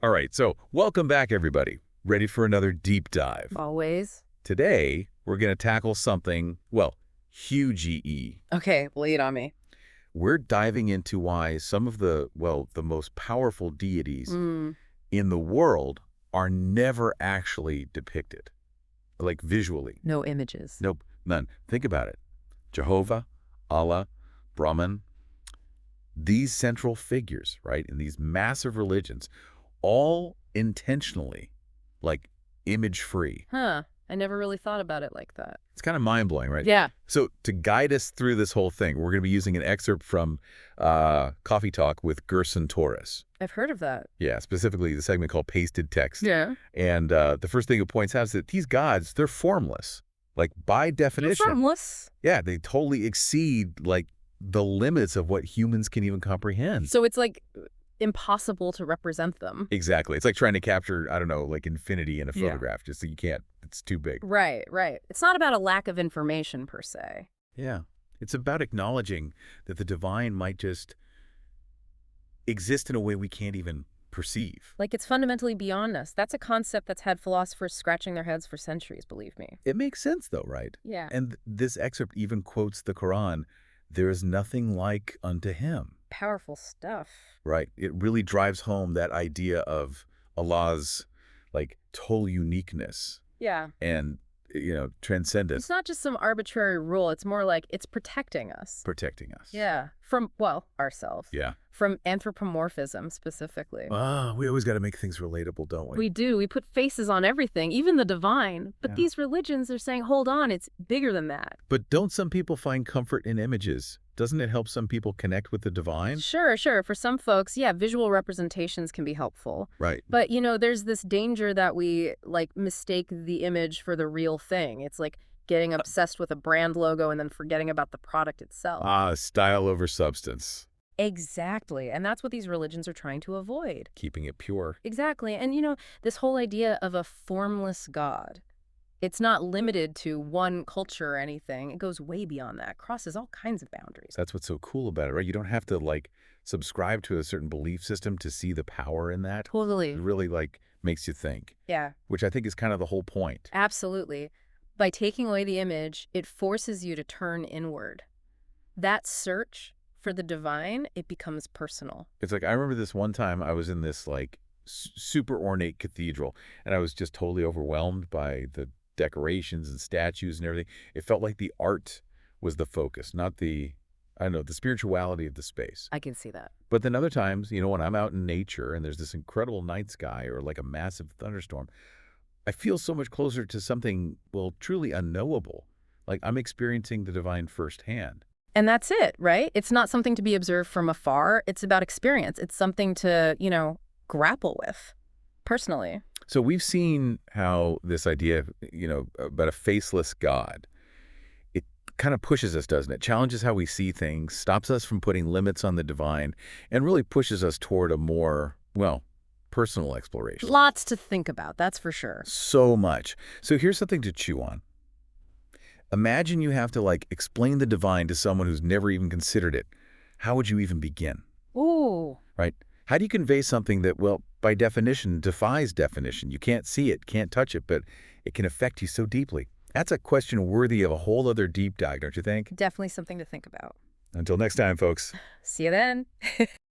All right, so welcome back, everybody. Ready for another deep dive. Always. Today, we're going to tackle something, well, huge E. Okay, lead on me. We're diving into why some of the most powerful deities Mm, in the world are never actually depicted, like visually. no images. Nope, none. Think about it. Jehovah, Allah, Brahman, these central figures, right, in these massive religions, all intentionally, like, image-free. Huh. I never really thought about it like that. It's kind of mind-blowing, right? Yeah. So to guide us through this whole thing, we're going to be using an excerpt from Coffee Talk with Gerson Torres. I've heard of that. Yeah, specifically the segment called Pasted Text. Yeah. And the first thing it points out is that these gods, they're formless. Like, by definition. Formless. Yeah, they totally exceed, like, the limits of what humans can even comprehend. So it's like impossible to represent them. Exactly. It's like trying to capture, I don't know, like infinity in a Yeah. photograph. Just so you can't. It's too big. Right, right. It's not about a lack of information per se. Yeah. It's about acknowledging that the divine might just exist in a way we can't even perceive. Like it's fundamentally beyond us. That's a concept that's had philosophers scratching their heads for centuries, believe me. It makes sense, though, right? Yeah. And this excerpt even quotes the Quran, "There is nothing like unto him." Powerful stuff. Right. It really drives home that idea of Allah's, like, total uniqueness Yeah. and, transcendence It's not just some arbitrary rule. It's more like it's protecting us. protecting us. Yeah. From, well, ourselves. Yeah. From anthropomorphism specifically. Ah, we always got to make things relatable, don't we? We do. We put faces on everything, even the divine. But Yeah. these religions are saying, hold on, it's bigger than that. But don't some people find comfort in images? Doesn't it help some people connect with the divine? Sure, sure. For some folks, yeah, visual representations can be helpful. Right. But, there's this danger that we, like, mistake the image for the real thing. It's like getting obsessed with a brand logo and then forgetting about the product itself. Ah, style over substance. Exactly. And that's what these religions are trying to avoid. Keeping it pure. Exactly. And, this whole idea of a formless God, it's not limited to one culture or anything. It goes way beyond that, crosses all kinds of boundaries. That's what's so cool about it, right? You don't have to, like, subscribe to a certain belief system to see the power in that. Totally. It really, like, makes you think. Yeah. Which I think is kind of the whole point. Absolutely. By taking away the image, it forces you to turn inward. That search for the divine, it becomes personal. It's like, I remember this one time I was in this, like, super ornate cathedral, and I was just totally overwhelmed by the decorations and statues and everything. It felt like the art was the focus, not the, I don't know, the spirituality of the space. I can see that. But then other times, when I'm out in nature and there's this incredible night sky or like a massive thunderstorm, I feel so much closer to something, well, truly unknowable. Like I'm experiencing the divine firsthand. And that's it, right? It's not something to be observed from afar. It's about experience. It's something to, grapple with personally. So we've seen how this idea, about a faceless God, it kind of pushes us, doesn't it? Challenges how we see things, stops us from putting limits on the divine, and really pushes us toward a more, well, personal exploration. Lots to think about, that's for sure. So much. So here's something to chew on. Imagine you have to, like, explain the divine to someone who's never even considered it. How would you even begin? Ooh. Right? How do you convey something that, well, by definition, defies definition? You can't see it, can't touch it, but it can affect you so deeply. That's a question worthy of a whole other deep dive, don't you think? Definitely something to think about. Until next time, folks. See you then.